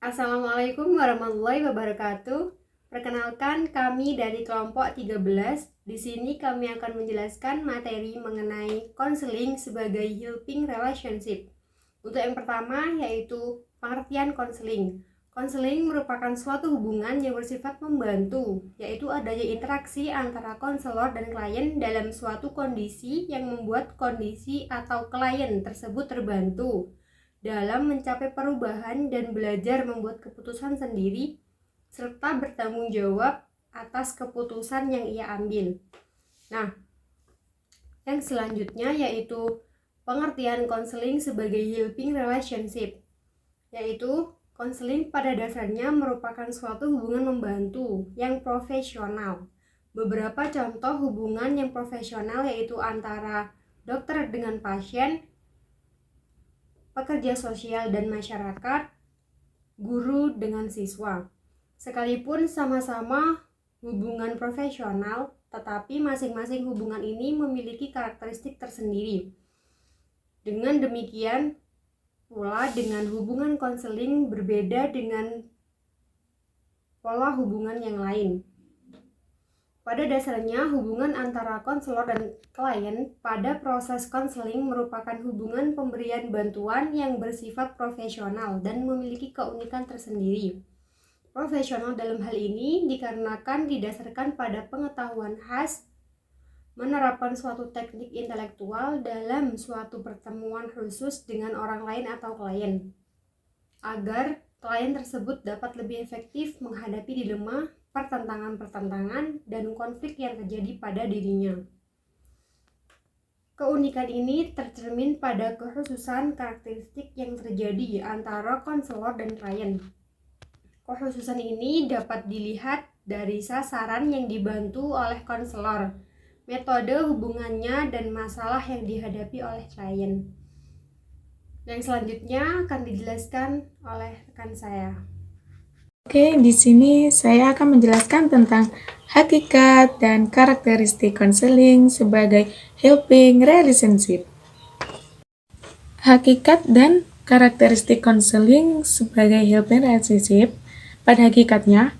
Assalamualaikum warahmatullahi wabarakatuh. Perkenalkan, kami dari kelompok 13. Di sini kami akan menjelaskan materi mengenai konseling sebagai helping relationship. Untuk yang pertama yaitu pengertian konseling. Konseling merupakan suatu hubungan yang bersifat membantu, yaitu adanya interaksi antara konselor dan klien dalam suatu kondisi yang membuat kondisi atau klien tersebut terbantu dalam mencapai perubahan dan belajar membuat keputusan sendiri, serta bertanggung jawab atas keputusan yang ia ambil. Nah, yang selanjutnya yaitu pengertian konseling sebagai helping relationship, yaitu konseling pada dasarnya merupakan suatu hubungan membantu yang profesional. Beberapa contoh hubungan yang profesional yaitu antara dokter dengan pasien, pekerja sosial dan masyarakat, guru dengan siswa. Sekalipun sama-sama hubungan profesional, tetapi masing-masing hubungan ini memiliki karakteristik tersendiri. Dengan demikian pula dengan hubungan konseling berbeda dengan pola hubungan yang lain. Pada dasarnya, hubungan antara konselor dan klien pada proses konseling merupakan hubungan pemberian bantuan yang bersifat profesional dan memiliki keunikan tersendiri. Profesional dalam hal ini dikarenakan didasarkan pada pengetahuan khas, menerapkan suatu teknik intelektual dalam suatu pertemuan khusus dengan orang lain atau klien, agar klien tersebut dapat lebih efektif menghadapi dilema, pertentangan-pertentangan, dan konflik yang terjadi pada dirinya. Keunikan ini tercermin pada kekhususan karakteristik yang terjadi antara konselor dan klien. Kekhususan ini dapat dilihat dari sasaran yang dibantu oleh konselor, metode hubungannya, dan masalah yang dihadapi oleh klien. Yang selanjutnya akan dijelaskan oleh rekan saya. Oke, di sini saya akan menjelaskan tentang hakikat dan karakteristik konseling sebagai helping relationship. Hakikat dan karakteristik konseling sebagai helping relationship, pada hakikatnya,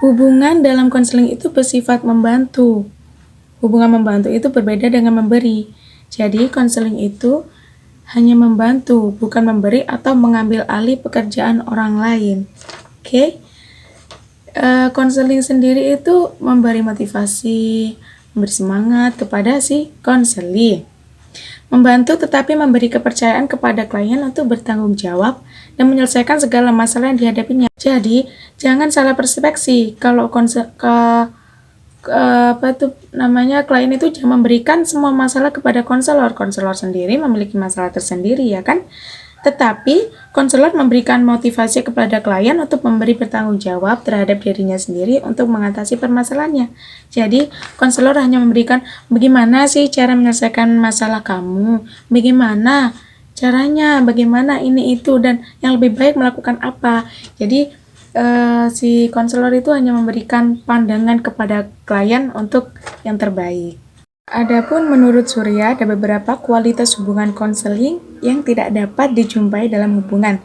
hubungan dalam konseling itu bersifat membantu. Hubungan membantu itu berbeda dengan memberi. Jadi, konseling itu hanya membantu, bukan memberi atau mengambil alih pekerjaan orang lain. Oke. Konseling sendiri itu memberi motivasi, memberi semangat kepada si konseli. Membantu tetapi memberi kepercayaan kepada klien untuk bertanggung jawab dan menyelesaikan segala masalah yang dihadapinya. Jadi, jangan salah perspeksi kalau klien itu jangan memberikan semua masalah kepada konselor. Konselor sendiri memiliki masalah tersendiri, ya kan? Tetapi, konselor memberikan motivasi kepada klien untuk memberi bertanggung jawab terhadap dirinya sendiri untuk mengatasi permasalahannya. Jadi, konselor hanya memberikan bagaimana sih cara menyelesaikan masalah kamu, bagaimana caranya, bagaimana ini itu, dan yang lebih baik melakukan apa. Jadi, si konselor itu hanya memberikan pandangan kepada klien untuk yang terbaik. Adapun menurut Surya, ada beberapa kualitas hubungan konseling yang tidak dapat dijumpai dalam hubungan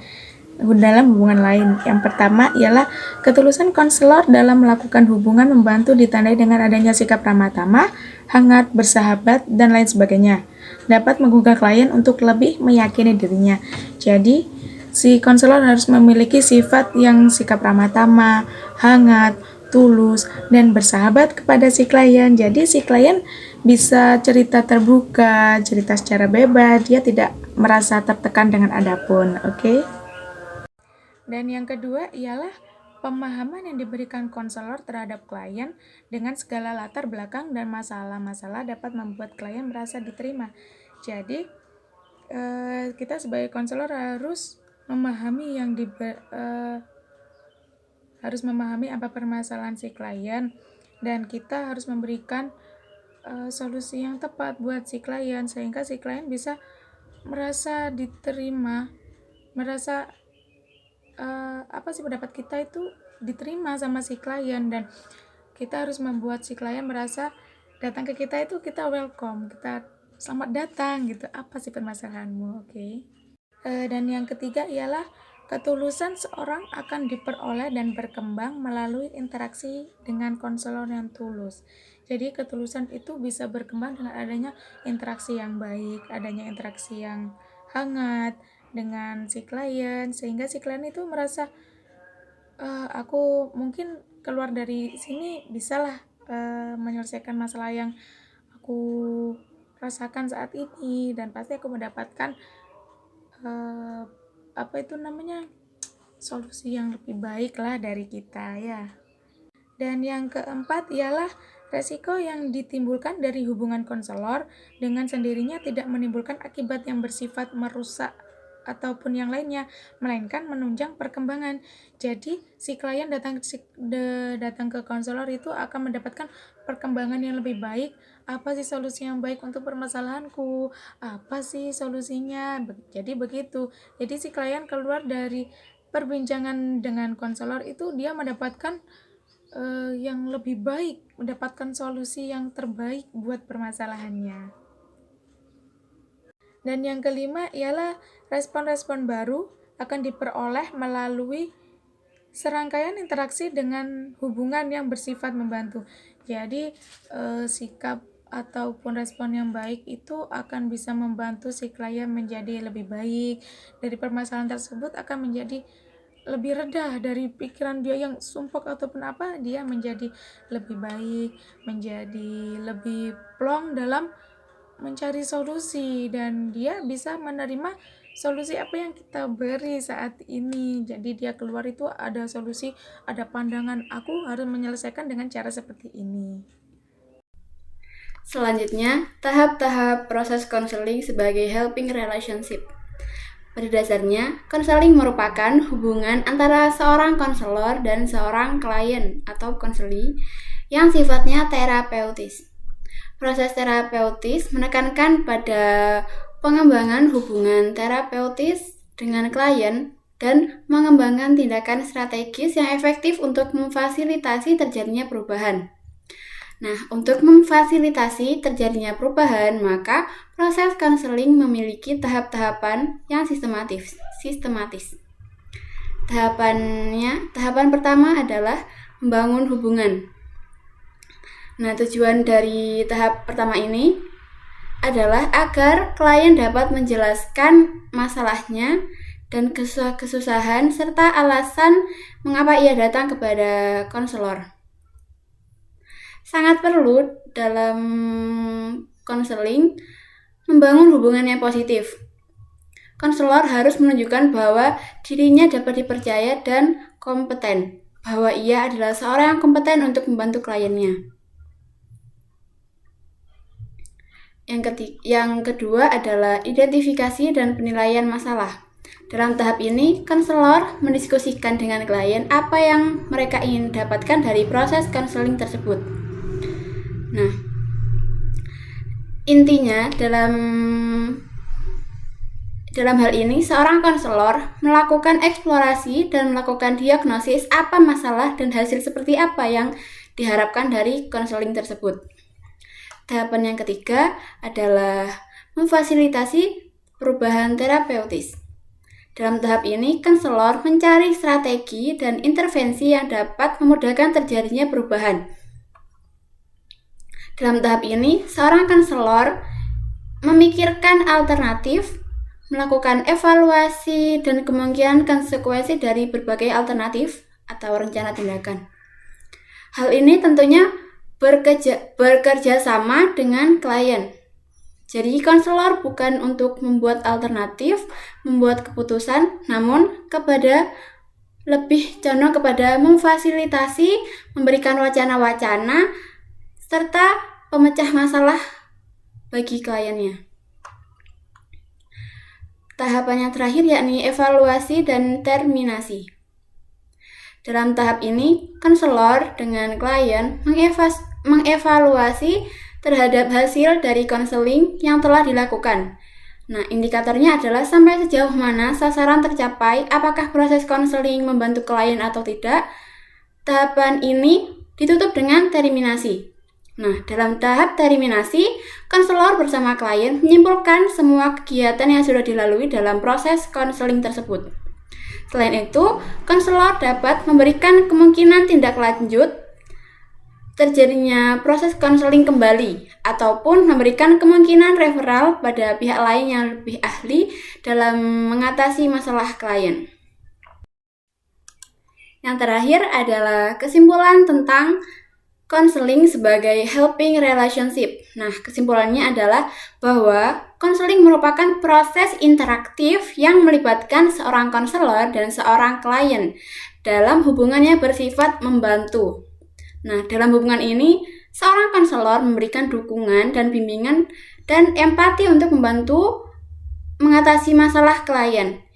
lain. Yang pertama ialah ketulusan konselor dalam melakukan hubungan membantu ditandai dengan adanya sikap ramah tamah, hangat, bersahabat, dan lain sebagainya. Dapat menggugah klien untuk lebih meyakini dirinya. Jadi, si konselor harus memiliki sifat yang sikap ramah tamah, hangat, tulus, dan bersahabat kepada si klien. Jadi si klien bisa cerita terbuka, cerita secara bebas, dia tidak merasa tertekan dengan apapun, oke? Dan yang kedua ialah pemahaman yang diberikan konselor terhadap klien dengan segala latar belakang dan masalah-masalah dapat membuat klien merasa diterima. Jadi, kita sebagai konselor harus memahami harus memahami apa permasalahan si klien, dan kita harus memberikan solusi yang tepat buat si klien sehingga si klien bisa merasa diterima, merasa pendapat kita itu diterima sama si klien, dan kita harus membuat si klien merasa datang ke kita itu kita welcome, kita selamat datang gitu, apa sih permasalahanmu, oke? Dan yang ketiga ialah Ketulusan seorang akan diperoleh dan berkembang melalui interaksi dengan konselor yang tulus. Jadi ketulusan itu bisa berkembang dengan adanya interaksi yang baik, adanya interaksi yang hangat dengan si klien, sehingga si klien itu merasa aku mungkin keluar dari sini bisalah menyelesaikan masalah yang aku rasakan saat ini, dan pasti aku mendapatkan solusi yang lebih baik lah dari kita ya. Dan yang keempat ialah resiko yang ditimbulkan dari hubungan konselor dengan sendirinya tidak menimbulkan akibat yang bersifat merusak ataupun yang lainnya, melainkan menunjang perkembangan. Jadi si klien datang ke konselor itu akan mendapatkan perkembangan yang lebih baik. Apa sih solusi yang baik untuk permasalahanku? Apa sih solusinya? Jadi begitu. Jadi si klien keluar dari perbincangan dengan konselor itu dia mendapatkan yang lebih baik, mendapatkan solusi yang terbaik buat permasalahannya. Dan yang kelima ialah respon-respon baru akan diperoleh melalui serangkaian interaksi dengan hubungan yang bersifat membantu. Jadi sikap ataupun respon yang baik itu akan bisa membantu si klien menjadi lebih baik. Dari permasalahan tersebut akan menjadi lebih rendah, dari pikiran dia yang sumpek ataupun apa, dia menjadi lebih baik, menjadi lebih plong dalam mencari solusi, dan dia bisa menerima solusi apa yang kita beri saat ini. Jadi dia keluar itu ada solusi, ada pandangan, aku harus menyelesaikan dengan cara seperti ini. Selanjutnya, tahap-tahap proses konseling sebagai helping relationship. Pada dasarnya, konseling merupakan hubungan antara seorang konselor dan seorang klien atau konseli yang sifatnya terapeutis. Proses terapeutis menekankan pada pengembangan hubungan terapeutis dengan klien dan mengembangkan tindakan strategis yang efektif untuk memfasilitasi terjadinya perubahan. Nah, untuk memfasilitasi terjadinya perubahan, maka proses konseling memiliki tahap-tahapan yang sistematis. Tahapan pertama adalah membangun hubungan. Nah, tujuan dari tahap pertama ini adalah agar klien dapat menjelaskan masalahnya dan kesusahan serta alasan mengapa ia datang kepada konselor. Sangat perlu dalam konseling membangun hubungan yang positif. Konselor harus menunjukkan bahwa dirinya dapat dipercaya dan kompeten, bahwa ia adalah seorang yang kompeten untuk membantu kliennya. Yang kedua adalah identifikasi dan penilaian masalah. Dalam tahap ini, konselor mendiskusikan dengan klien apa yang mereka ingin dapatkan dari proses konseling tersebut. Nah, intinya dalam hal ini seorang konselor melakukan eksplorasi dan melakukan diagnosis apa masalah dan hasil seperti apa yang diharapkan dari konseling tersebut. Tahapan yang ketiga adalah memfasilitasi perubahan terapeutis. Dalam tahap ini, konselor mencari strategi dan intervensi yang dapat memudahkan terjadinya perubahan. Dalam tahap ini, seorang konselor memikirkan alternatif, melakukan evaluasi dan kemungkinan konsekuensi dari berbagai alternatif atau rencana tindakan. Hal ini tentunya bekerja sama dengan klien. Jadi konselor bukan untuk membuat alternatif, membuat keputusan, namun lebih condong kepada memfasilitasi, memberikan wacana-wacana, serta pemecah masalah bagi kliennya. Tahapan yang terakhir yakni evaluasi dan terminasi. Dalam tahap ini, konselor dengan klien mengevaluasi terhadap hasil dari konseling yang telah dilakukan. Nah, indikatornya adalah sampai sejauh mana sasaran tercapai, apakah proses konseling membantu klien atau tidak. Tahapan ini ditutup dengan terminasi. Nah, dalam tahap terminasi, konselor bersama klien menyimpulkan semua kegiatan yang sudah dilalui dalam proses konseling tersebut. Selain itu, konselor dapat memberikan kemungkinan tindak lanjut terjadinya proses konseling kembali ataupun memberikan kemungkinan referral pada pihak lain yang lebih ahli dalam mengatasi masalah klien. Yang terakhir adalah kesimpulan tentang konseling sebagai helping relationship. Nah, kesimpulannya adalah bahwa konseling merupakan proses interaktif yang melibatkan seorang konselor dan seorang klien dalam hubungannya bersifat membantu. Nah, dalam hubungan ini, seorang konselor memberikan dukungan dan bimbingan dan empati untuk membantu mengatasi masalah klien,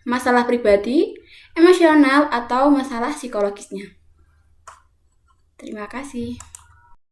masalah pribadi, emosional, atau masalah psikologisnya. Terima kasih.